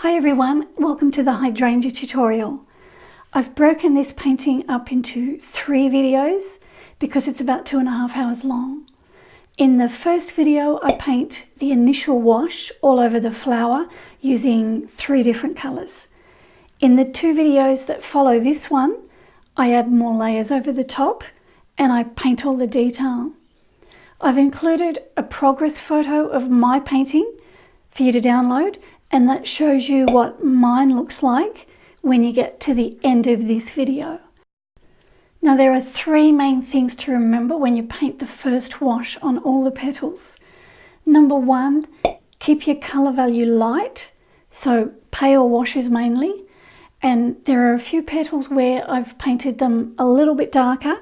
Hi everyone, welcome to the Hydrangea tutorial. I've broken this painting up into 3 videos because it's about 2.5 hours long. In the first video I paint the initial wash all over the flower using 3 different colours. In the 2 videos that follow this one, I add more layers over the top and I paint all the detail. I've included a progress photo of my painting for you to download, and that shows you what mine looks like when you get to the end of this video. Now there are 3 main things to remember when you paint the first wash on all the petals. Number 1, keep your colour value light, so pale washes mainly, and there are a few petals where I've painted them a little bit darker.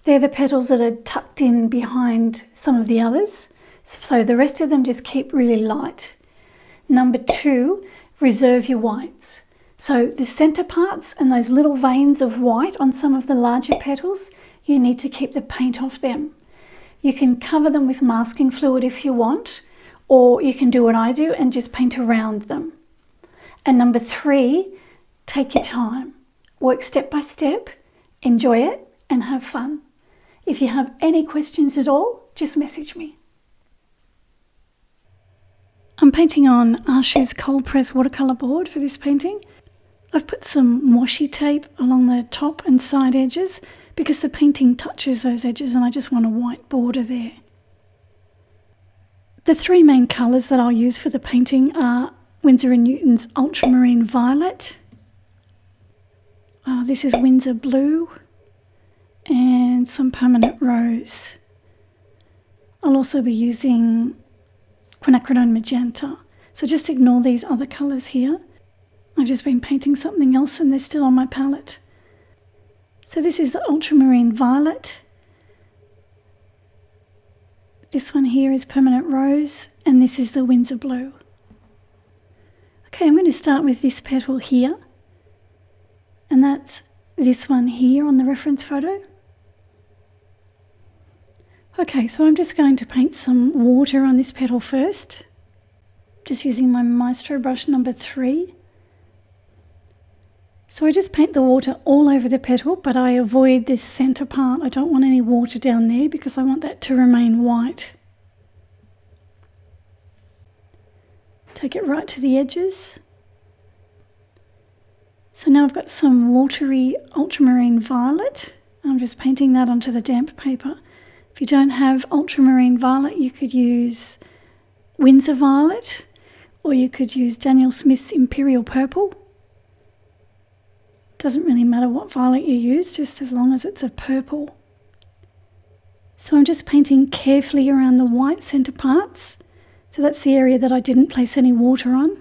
They're the petals that are tucked in behind some of the others, so the rest of them just keep really light. Number 2, reserve your whites. So the centre parts and those little veins of white on some of the larger petals, you need to keep the paint off them. You can cover them with masking fluid if you want, or you can do what I do and just paint around them. And number 3, take your time. Work step by step, enjoy it and have fun. If you have any questions at all, just message me. I'm painting on Arches cold press watercolour board for this painting. I've put some washi tape along the top and side edges because the painting touches those edges and I just want a white border there. The 3 main colours that I'll use for the painting are Winsor & Newton's Ultramarine Violet. This is Winsor Blue and some Permanent Rose. I'll also be using Quinacridone Magenta. So just ignore these other colours here. I've just been painting something else and they're still on my palette. So this is the Ultramarine Violet. This one here is Permanent Rose and this is the Winsor Blue. Okay, I'm going to start with this petal here. And that's this one here on the reference photo. Okay, so I'm just going to paint some water on this petal first, just using my Maestro brush number 3. So I just paint the water all over the petal, but I avoid this centre part. I don't want any water down there because I want that to remain white. Take it right to the edges. So now I've got some watery ultramarine violet. I'm just painting that onto the damp paper. If you don't have ultramarine violet, you could use Winsor Violet, or you could use Daniel Smith's Imperial Purple. Doesn't really matter what violet you use, just as long as it's a purple. So I'm just painting carefully around the white centre parts. So that's the area that I didn't place any water on.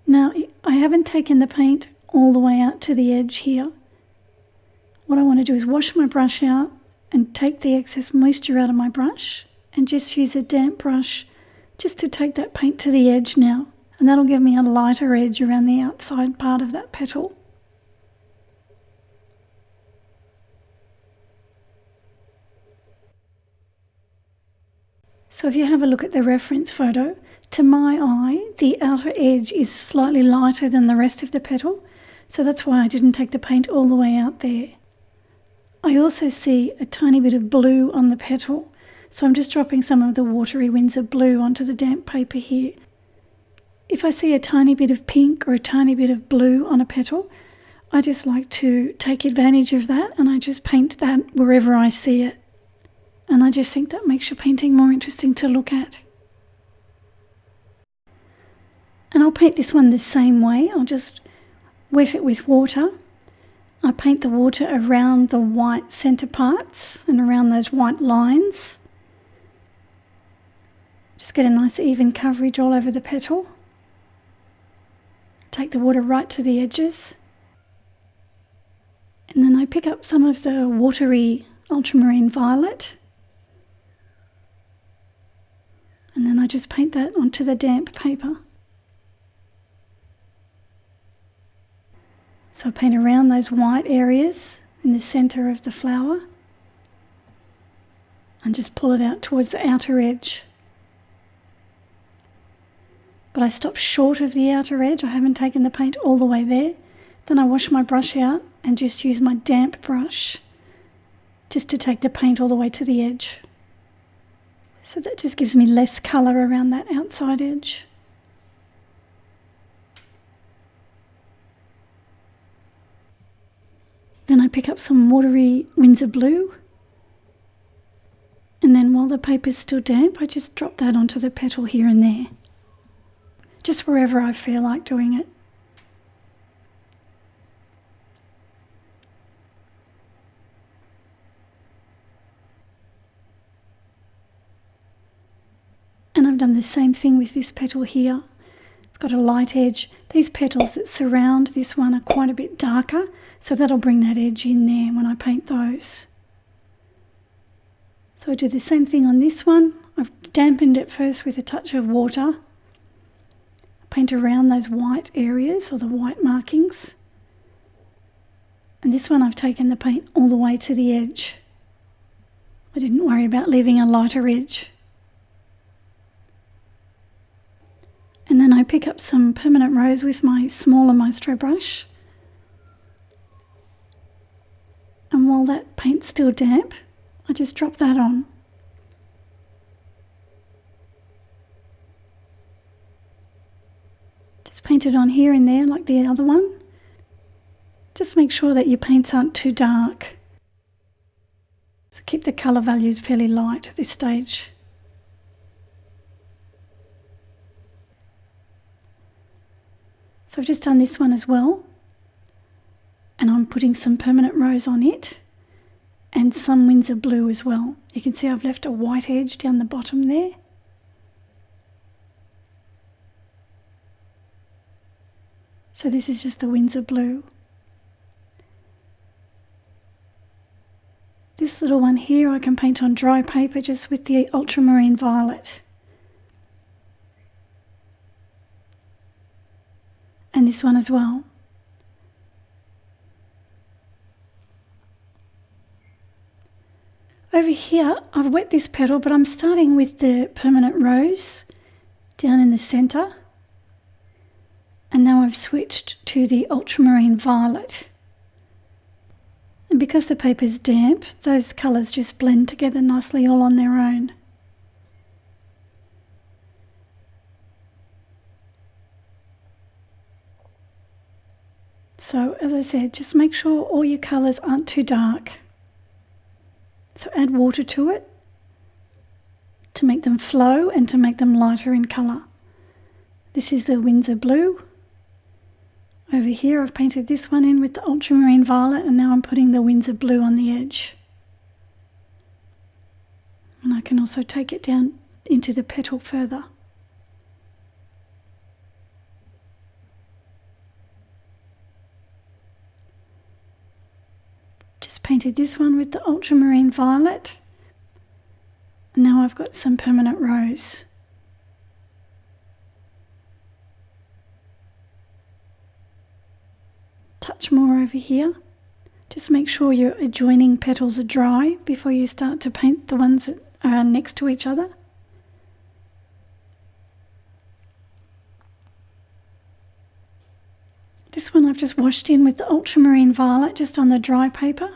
Now, I haven't taken the paint all the way out to the edge here. What I want to do is wash my brush out and take the excess moisture out of my brush and just use a damp brush just to take that paint to the edge now. And that'll give me a lighter edge around the outside part of that petal. So if you have a look at the reference photo, to my eye, the outer edge is slightly lighter than the rest of the petal. So that's why I didn't take the paint all the way out there. I also see a tiny bit of blue on the petal, so I'm just dropping some of the watery Winsor Blue onto the damp paper here. If I see a tiny bit of pink or a tiny bit of blue on a petal, I just like to take advantage of that and I just paint that wherever I see it. And I just think that makes your painting more interesting to look at. And I'll paint this one the same way. I'll just wet it with water. I paint the water around the white centre parts and around those white lines. Just get a nice even coverage all over the petal. Take the water right to the edges. And then I pick up some of the watery ultramarine violet. And then I just paint that onto the damp paper. So I paint around those white areas in the centre of the flower and just pull it out towards the outer edge. but I stopped short of the outer edge. I haven't taken the paint all the way there. Then I wash my brush out and just use my damp brush just to take the paint all the way to the edge. So that just gives me less colour around that outside edge. Then I pick up some watery Winsor blue, and then while the paper's still damp, I just drop that onto the petal here and there, just wherever I feel like doing it. And I've done the same thing with this petal here. It's got a light edge. These petals that surround this one are quite a bit darker, so that'll bring that edge in there when I paint those. So I do the same thing on this one. I've dampened it first with a touch of water. Paint around those white areas or the white markings. And this one I've taken the paint all the way to the edge. I didn't worry about leaving a lighter edge. And then I pick up some permanent rose with my smaller Maestro brush. And while that paint's still damp, I just drop that on. Just paint it on here and there like the other one. Just make sure that your paints aren't too dark. So keep the colour values fairly light at this stage. So I've just done this one as well, and I'm putting some permanent rose on it and some Winsor blue as well. You can see I've left a white edge down the bottom there. So this is just the Winsor blue. This little one here I can paint on dry paper just with the ultramarine violet. And this one as well. Over here I've wet this petal, but I'm starting with the permanent rose down in the centre, and now I've switched to the ultramarine violet. And because the paper's damp, those colours just blend together nicely all on their own. So as I said, just make sure all your colours aren't too dark. So add water to it to make them flow and to make them lighter in colour. This is the Winsor blue. Over here I've painted this one in with the ultramarine violet, and now I'm putting the Winsor blue on the edge. And I can also take it down into the petal further. Just painted this one with the ultramarine violet, and now I've got some permanent rose. Touch more over here. Just make sure your adjoining petals are dry before you start to paint the ones that are next to each other. This one I've just washed in with the ultramarine violet just on the dry paper.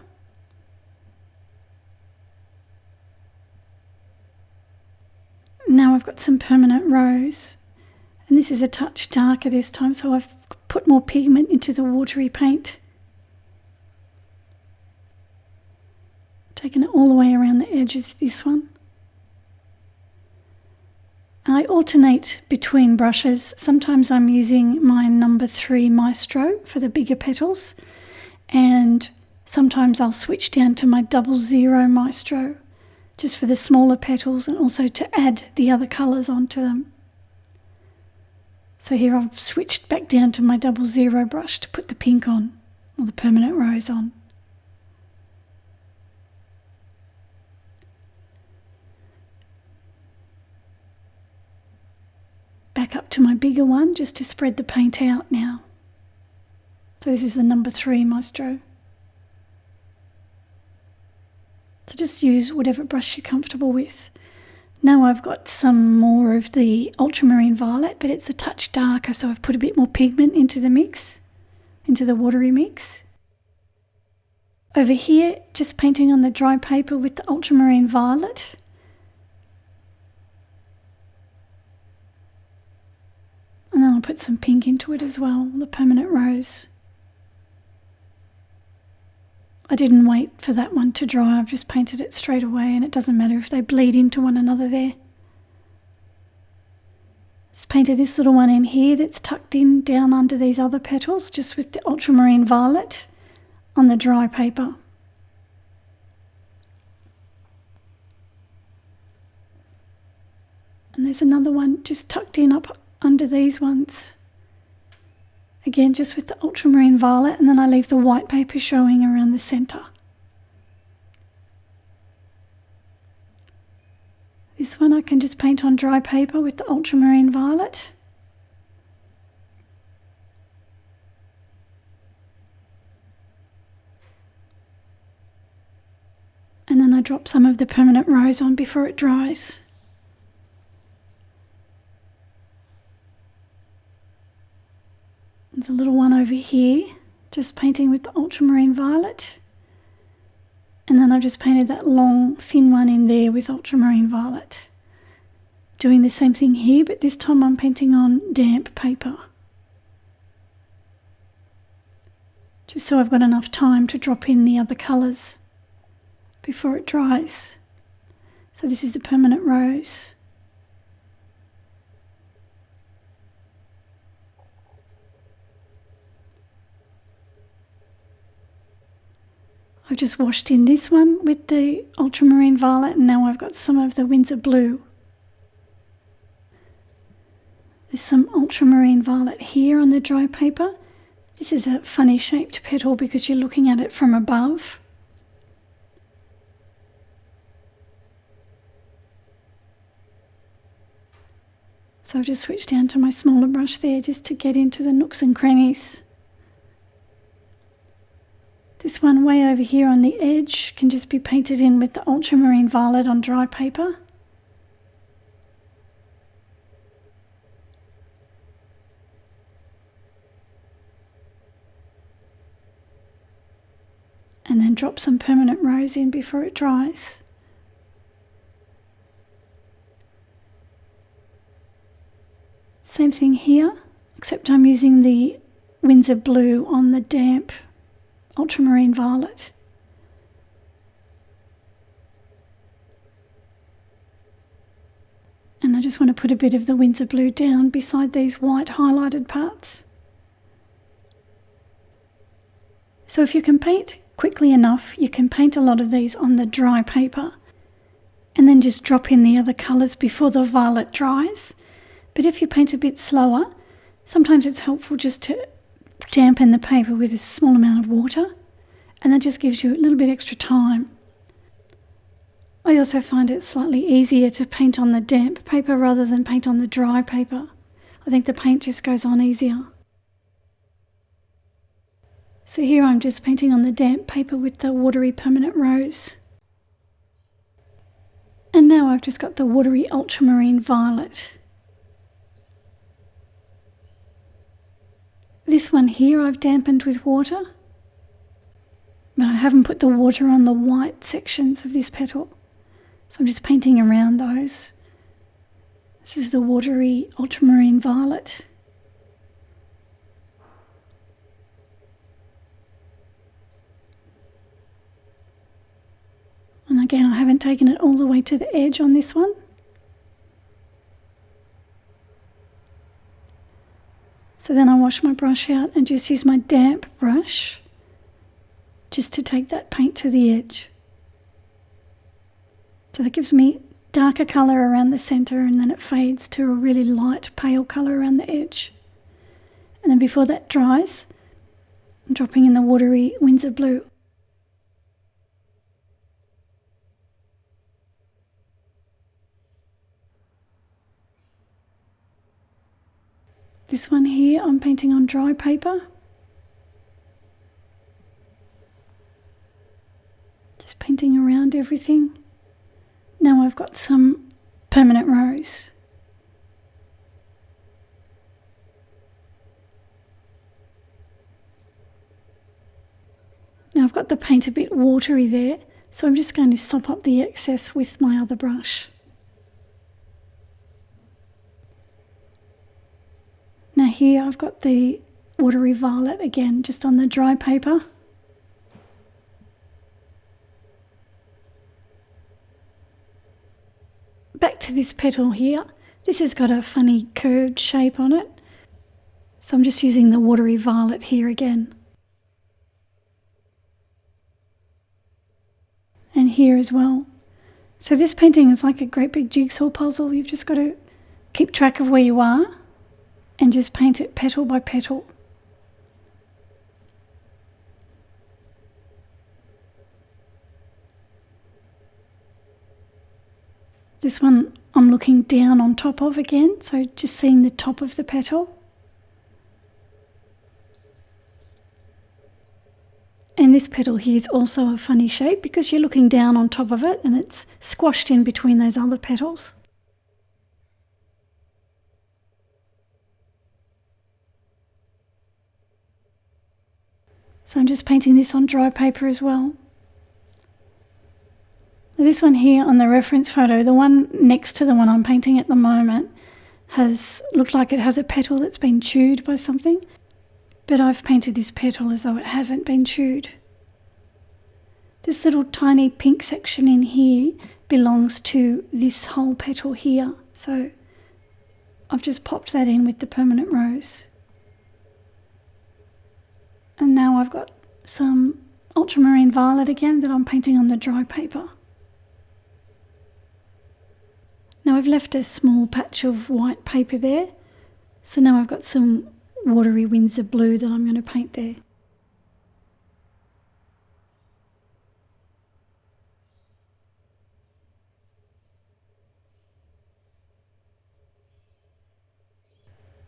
Now I've got some permanent rose, and this is a touch darker this time, so I've put more pigment into the watery paint. Taking it all the way around the edge of this one. I alternate between brushes. Sometimes I'm using my number 3 Maestro for the bigger petals, and sometimes I'll switch down to my 00 Maestro just for the smaller petals, and also to add the other colours onto them. So here I've switched back down to my 00 brush to put the pink on, or the permanent rose on. Back up to my bigger one just to spread the paint out now. So this is the number 3 Maestro. So just use whatever brush you're comfortable with. Now I've got some more of the ultramarine violet, but it's a touch darker, so I've put a bit more pigment into the mix, into the watery mix. Over here, just painting on the dry paper with the ultramarine violet. And then I'll put some pink into it as well, the permanent rose. I didn't wait for that one to dry, I've just painted it straight away, and it doesn't matter if they bleed into one another there. Just painted this little one in here that's tucked in down under these other petals, just with the ultramarine violet on the dry paper. And there's another one just tucked in up under these ones. Again, just with the ultramarine violet, and then I leave the white paper showing around the centre. This one I can just paint on dry paper with the ultramarine violet. And then I drop some of the permanent rose on before it dries. There's a little one over here, just painting with the ultramarine violet. And then I've just painted that long, thin one in there with ultramarine violet. Doing the same thing here, but this time I'm painting on damp paper. Just so I've got enough time to drop in the other colours before it dries. So this is the permanent rose. I've just washed in this one with the ultramarine violet, and now I've got some of the Windsor blue. There's some ultramarine violet here on the dry paper. This is a funny shaped petal because you're looking at it from above. So I've just switched down to my smaller brush there just to get into the nooks and crannies. This one way over here on the edge can just be painted in with the ultramarine violet on dry paper. And then drop some permanent rose in before it dries. Same thing here, except I'm using the Windsor blue on the damp ultramarine violet. And I just want to put a bit of the Windsor blue down beside these white highlighted parts. So if you can paint quickly enough, you can paint a lot of these on the dry paper and then just drop in the other colours before the violet dries. But if you paint a bit slower, sometimes it's helpful just to dampen the paper with a small amount of water, and that just gives you a little bit extra time. I also find it slightly easier to paint on the damp paper rather than paint on the dry paper. I think the paint just goes on easier. So here I'm just painting on the damp paper with the watery permanent rose. And now I've just got the watery ultramarine violet. This one here I've dampened with water, but I haven't put the water on the white sections of this petal. So I'm just painting around those. This is the watery ultramarine violet. And again, I haven't taken it all the way to the edge on this one. So then I wash my brush out and just use my damp brush just to take that paint to the edge. So that gives me darker colour around the centre, and then it fades to a really light pale colour around the edge. And then before that dries, I'm dropping in the watery Windsor blue. This one here I'm painting on dry paper. Just painting around everything. Now I've got some permanent rose. Now I've got the paint a bit watery there, so I'm just going to sop up the excess with my other brush. Now here I've got the watery violet again, just on the dry paper. Back to this petal here. This has got a funny curved shape on it, so I'm just using the watery violet here again. And here as well. So this painting is like a great big jigsaw puzzle. You've just got to keep track of where you are and just paint it petal by petal. This one I'm looking down on top of again, so just seeing the top of the petal. And this petal here is also a funny shape because you're looking down on top of it and it's squashed in between those other petals. So I'm just painting this on dry paper as well. This one here on the reference photo, the one next to the one I'm painting at the moment, has looked like it has a petal that's been chewed by something, but I've painted this petal as though it hasn't been chewed. This little tiny pink section in here belongs to this whole petal here, so I've just popped that in with the permanent rose. And now I've got some ultramarine violet again that I'm painting on the dry paper. Now I've left a small patch of white paper there, so now I've got some watery Windsor blue that I'm going to paint there.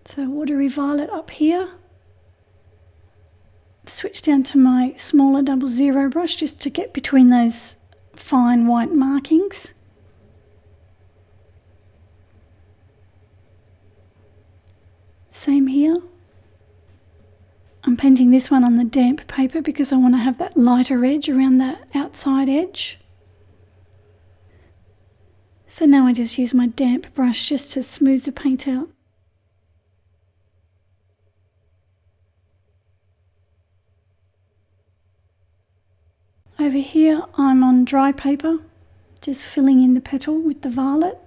So watery violet up here. Switch down to my smaller 00 brush just to get between those fine white markings. Same here. I'm painting this one on the damp paper because I want to have that lighter edge around the outside edge. So now I just use my damp brush just to smooth the paint out. Over here I'm on dry paper, just filling in the petal with the violet.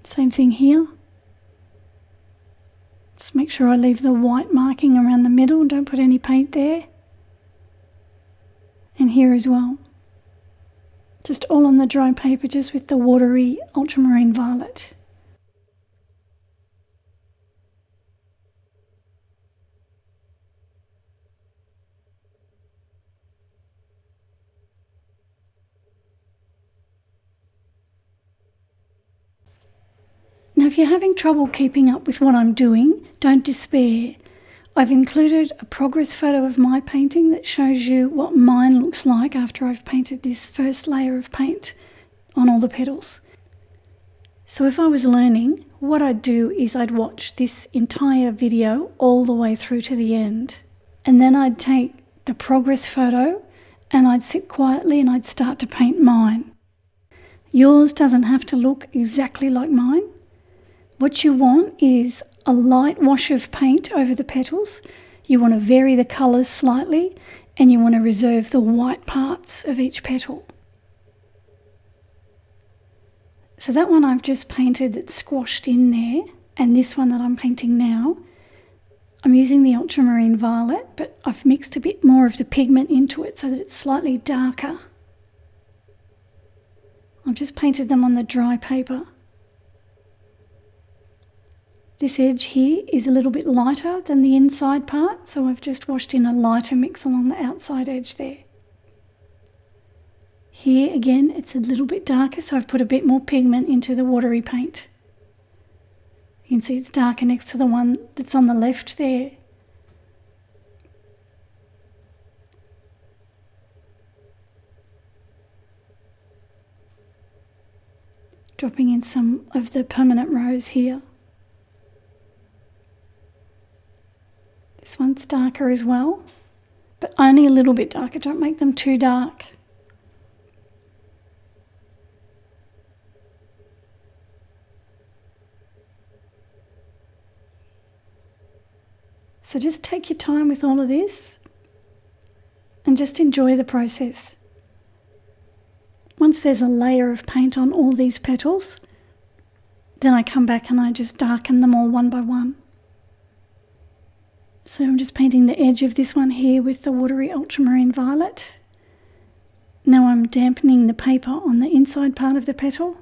Same thing here. Just make sure I leave the white marking around the middle, don't put any paint there. And here as well. Just all on the dry paper, just with the watery ultramarine violet. Now if you're having trouble keeping up with what I'm doing, don't despair. I've included a progress photo of my painting that shows you what mine looks like after I've painted this first layer of paint on all the petals. So if I was learning, what I'd do is I'd watch this entire video all the way through to the end. And then I'd take the progress photo and I'd sit quietly and I'd start to paint mine. Yours doesn't have to look exactly like mine. What you want is a light wash of paint over the petals. You want to vary the colours slightly and you want to reserve the white parts of each petal. So that one I've just painted that's squashed in there, and this one that I'm painting now, I'm using the ultramarine violet, but I've mixed a bit more of the pigment into it so that it's slightly darker. I've just painted them on the dry paper. This edge here is a little bit lighter than the inside part, so I've just washed in a lighter mix along the outside edge there. Here again, it's a little bit darker, so I've put a bit more pigment into the watery paint. You can see it's darker next to the one that's on the left there. Dropping in some of the permanent rose here. This one's darker as well, but only a little bit darker. Don't make them too dark. So just take your time with all of this and just enjoy the process. Once there's a layer of paint on all these petals, then I come back and I just darken them all one by one. So I'm just painting the edge of this one here with the watery ultramarine violet. Now I'm dampening the paper on the inside part of the petal.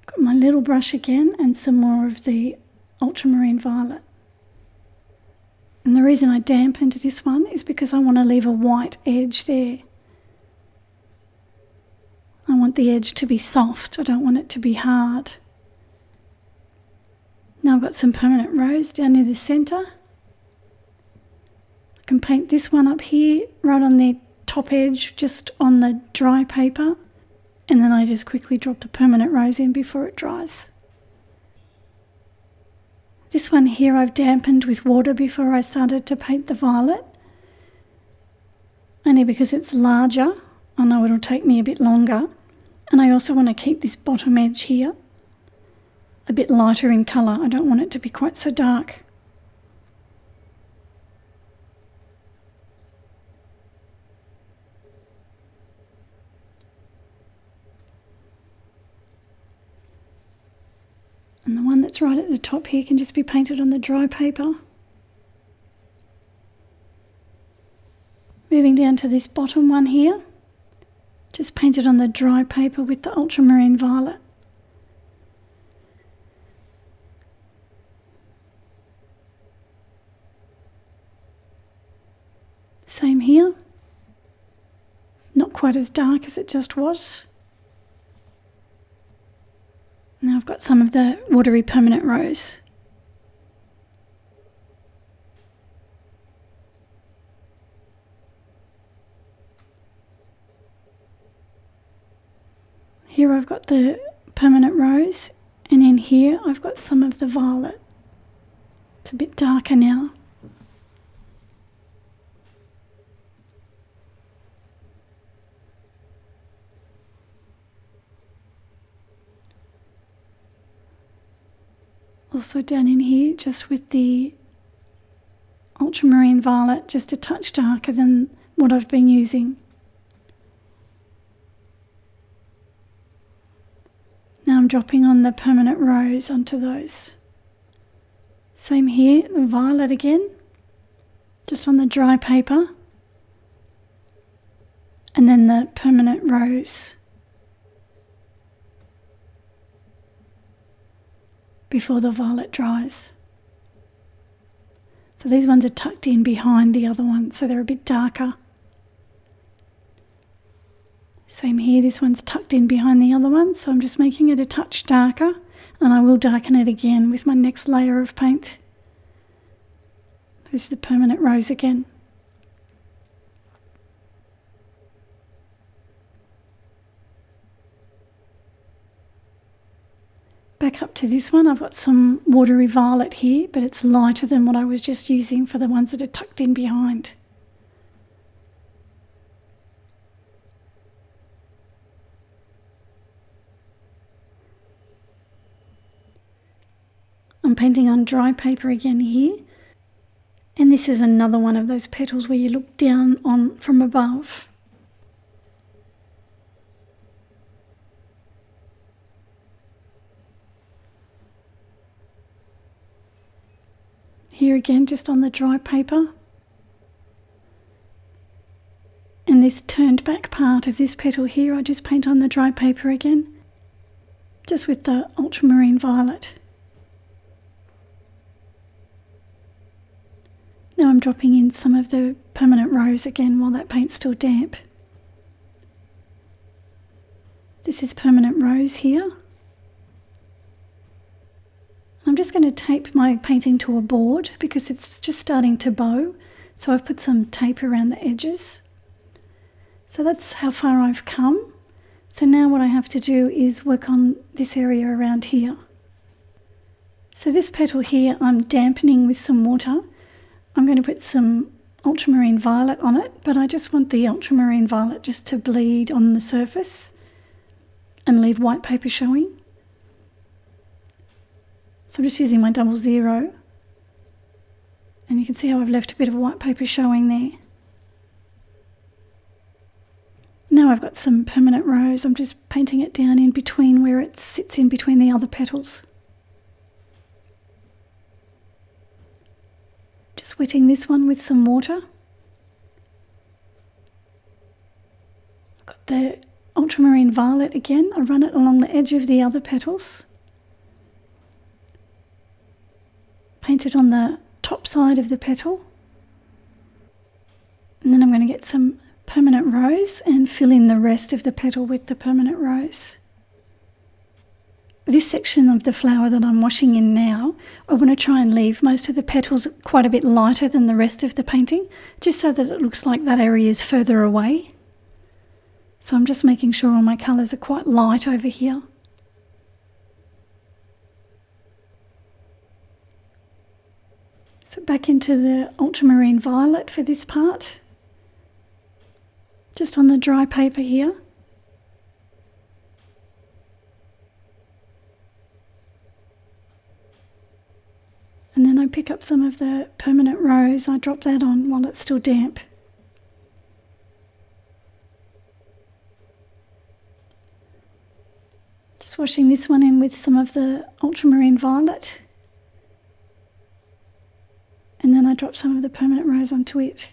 Got my little brush again and some more of the ultramarine violet. And the reason I dampened this one is because I want to leave a white edge there. I want the edge to be soft, I don't want it to be hard. Now I've got some permanent rose down near the centre. I can paint this one up here, right on the top edge, just on the dry paper. And then I just quickly drop the permanent rose in before it dries. This one here I've dampened with water before I started to paint the violet. Only because it's larger, I know it'll take me a bit longer. And I also want to keep this bottom edge here a bit lighter in colour. I don't want it to be quite so dark. And the one that's right at the top here can just be painted on the dry paper. Moving down to this bottom one here, just painted on the dry paper with the ultramarine violet. Same here, not quite as dark as it just was. Now I've got some of the watery permanent rose. Here I've got the permanent rose, and in here I've got some of the violet. It's a bit darker now. Also down in here, just with the ultramarine violet, just a touch darker than what I've been using. Now I'm dropping on the permanent rose onto those. Same here, the violet again, just on the dry paper. And then the permanent rose before the violet dries. So these ones are tucked in behind the other ones, so they're a bit darker. Same here, this one's tucked in behind the other one, so I'm just making it a touch darker, and I will darken it again with my next layer of paint. This is the permanent rose again. Back up to this one, I've got some watery violet here, but it's lighter than what I was just using for the ones that are tucked in behind. I'm painting on dry paper again here, and this is another one of those petals where you look down on from above. Here again, just on the dry paper. And this turned back part of this petal here, I just paint on the dry paper again, just with the ultramarine violet. Now I'm dropping in some of the permanent rose again while that paint's still damp. This is permanent rose here. I'm just going to tape my painting to a board because it's just starting to bow, so I've put some tape around the edges. So that's how far I've come. So now what I have to do is work on this area around here. So this petal here I'm dampening with some water. I'm going to put some ultramarine violet on it, but I just want the ultramarine violet just to bleed on the surface and leave white paper showing. So I'm just using my 00, and you can see how I've left a bit of white paper showing there. Now I've got some permanent rose. I'm just painting it down in between where it sits in between the other petals. Just wetting this one with some water. I've got the ultramarine violet again. I run it along the edge of the other petals. Paint it on the top side of the petal. And then I'm going to get some permanent rose and fill in the rest of the petal with the permanent rose. This section of the flower that I'm washing in now, I want to try and leave most of the petals quite a bit lighter than the rest of the painting, just so that it looks like that area is further away. So I'm just making sure all my colours are quite light over here. So back into the ultramarine violet for this part, just on the dry paper here. And then I pick up some of the permanent rose, I drop that on while it's still damp. Just washing this one in with some of the ultramarine violet. And then I drop some of the permanent rose onto it.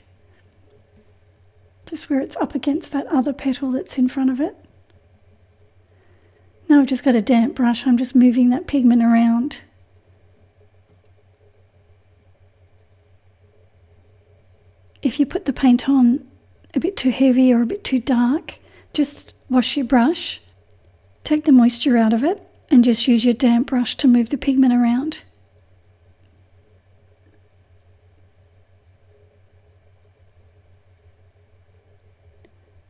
Just where it's up against that other petal that's in front of it. Now I've just got a damp brush, I'm just moving that pigment around. If you put the paint on a bit too heavy or a bit too dark, just wash your brush, take the moisture out of it, and just use your damp brush to move the pigment around.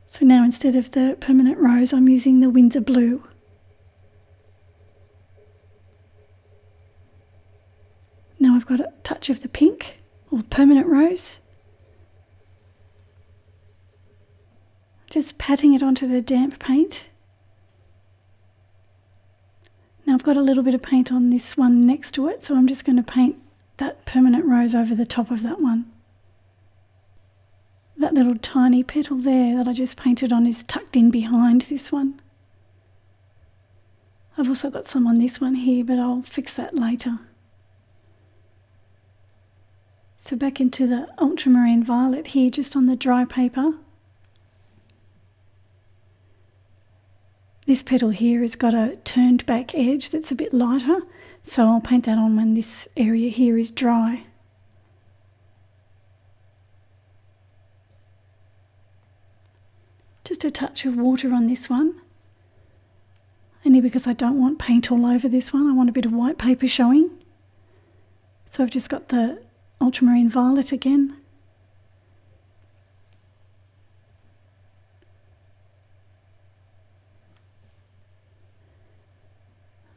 So now instead of the permanent rose, I'm using the Windsor blue. Now I've got a touch of the pink, or permanent rose. Just patting it onto the damp paint. Now I've got a little bit of paint on this one next to it, so I'm just going to paint that permanent rose over the top of that one. That little tiny petal there that I just painted on is tucked in behind this one. I've also got some on this one here, but I'll fix that later. So back into the ultramarine violet here, just on the dry paper. This petal here has got a turned back edge that's a bit lighter, so I'll paint that on when this area here is dry. Just a touch of water on this one, only because I don't want paint all over this one. I want a bit of white paper showing. So I've just got the ultramarine violet again.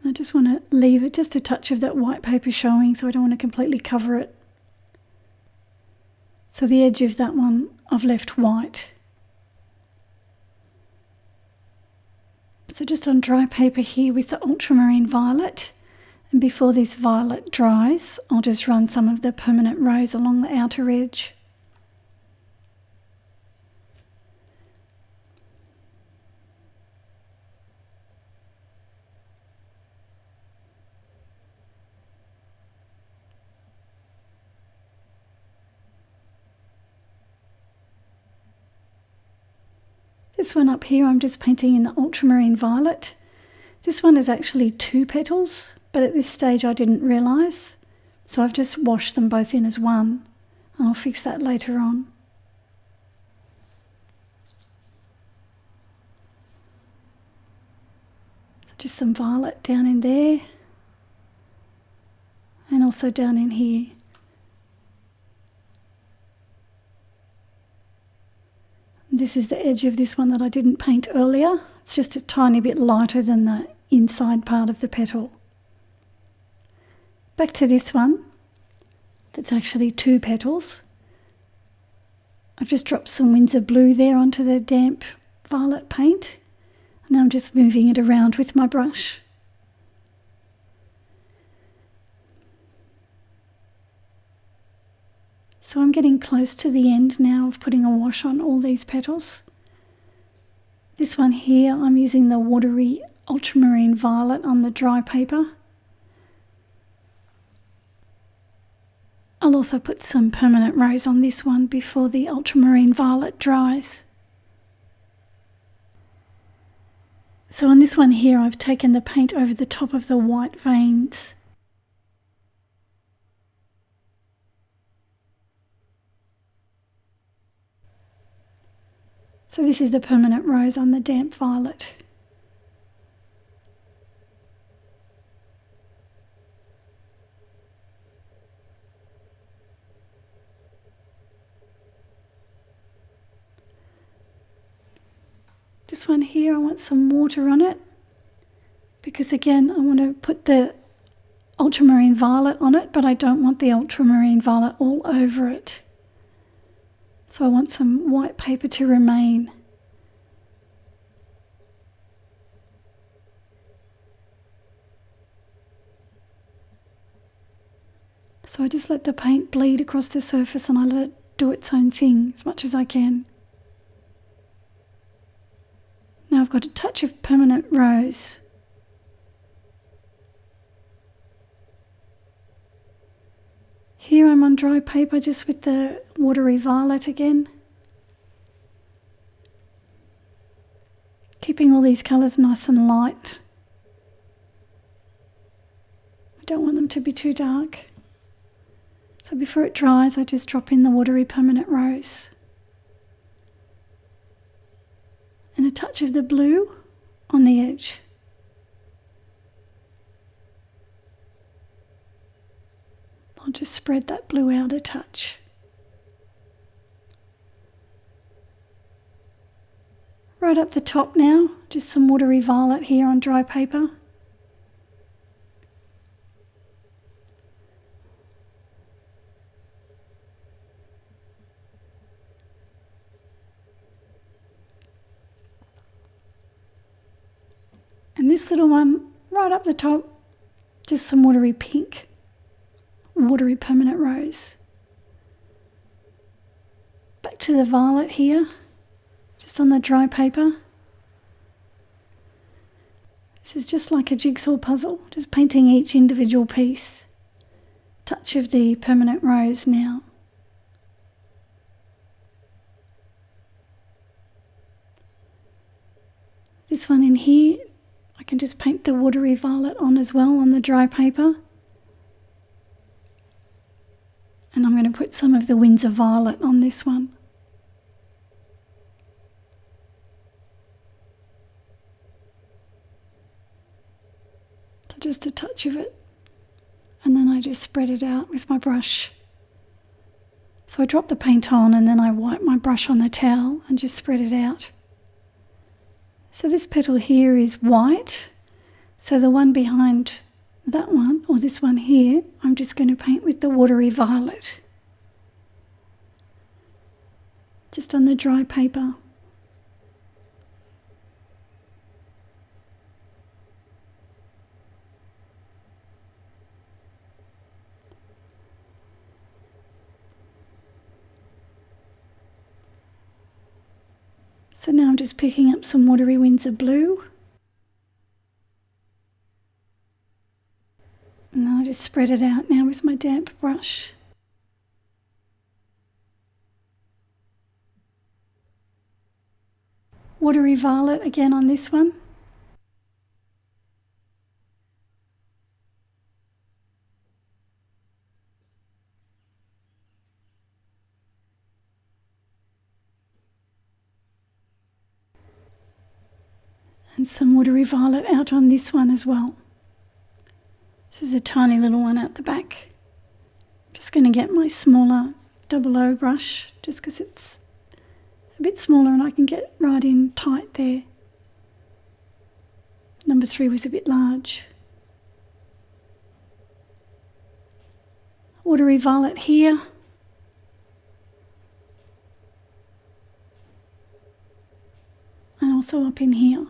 I just want to leave it just a touch of that white paper showing, so I don't want to completely cover it. So the edge of that one I've left white. So just on dry paper here with the ultramarine violet, and before this violet dries, I'll just run some of the permanent rose along the outer edge. This one up here I'm just painting in the ultramarine violet. This one is actually 2 petals, but at this stage I didn't realise, so I've just washed them both in as one, and I'll fix that later on. So just some violet down in there, and also down in here. this is the edge of this one that I didn't paint earlier. It's just a tiny bit lighter than the inside part of the petal. Back to this one, that's actually 2 petals. I've just dropped some Windsor blue there onto the damp violet paint. Now I'm just moving it around with my brush. So I'm getting close to the end now of putting a wash on all these petals. This one here, I'm using the watery ultramarine violet on the dry paper. I'll also put some permanent rose on this one before the ultramarine violet dries. So on this one here, I've taken the paint over the top of the white veins. So this is the permanent rose on the damp violet. This one here, I want some water on it because again, I want to put the ultramarine violet on it, but I don't want the ultramarine violet all over it. So I want some white paper to remain. So I just let the paint bleed across the surface and I let it do its own thing as much as I can. Now I've got a touch of permanent rose. Here I'm on dry paper just with the watery violet again. Keeping all these colours nice and light. I don't want them to be too dark. So before it dries, I just drop in the watery permanent rose. And a touch of the blue on the edge. I'll just spread that blue out a touch. Right up the top now, just some watery violet here on dry paper. And this little one, right up the top, just some watery pink. Watery permanent rose. Back to the violet here, just on the dry paper. This is just like a jigsaw puzzle, just painting each individual piece. Touch of the permanent rose now. This one in here, I can just paint the watery violet on as well on the dry paper. And I'm going to put some of the Windsor violet on this one. So just a touch of it. And then I just spread it out with my brush. So I drop the paint on and then I wipe my brush on the towel and just spread it out. So this petal here is white. So the one behind that one, or this one here, I'm just going to paint with the watery violet. Just on the dry paper. So now I'm just picking up some watery Windsor blue. And then I just spread it out now with my damp brush. Watery violet again on this one. And some watery violet out on this one as well. This is a tiny little one out the back. I'm just going to get my smaller 00 brush just because it's a bit smaller and I can get right in tight there. Number 3 was a bit large. Watery violet here. And also up in here.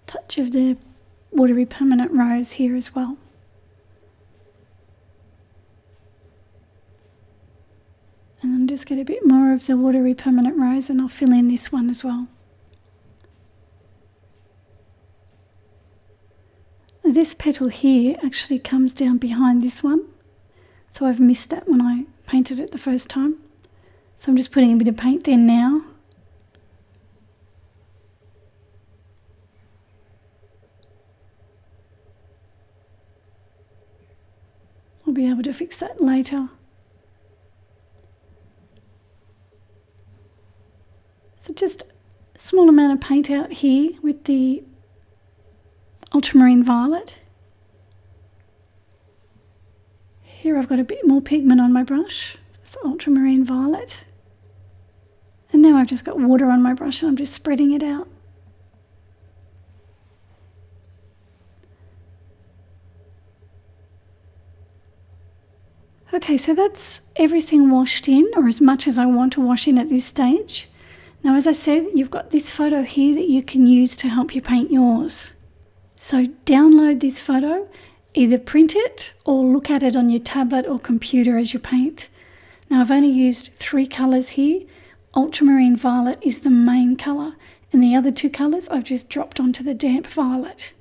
Touch of the watery permanent rose here as well. And then just get a bit more of the watery permanent rose and I'll fill in this one as well. This petal here actually comes down behind this one. So I've missed that when I painted it the first time. So I'm just putting a bit of paint there now. I'll be able to fix that later. So just a small amount of paint out here with the ultramarine violet. Here I've got a bit more pigment on my brush. It's ultramarine violet. And now I've just got water on my brush and I'm just spreading it out. Okay, so that's everything washed in, or as much as I want to wash in at this stage. Now, as I said, you've got this photo here that you can use to help you paint yours. So download this photo, either print it or look at it on your tablet or computer as you paint. Now, I've only used 3 colours here. Ultramarine violet is the main colour, and the other 2 colours I've just dropped onto the damp violet.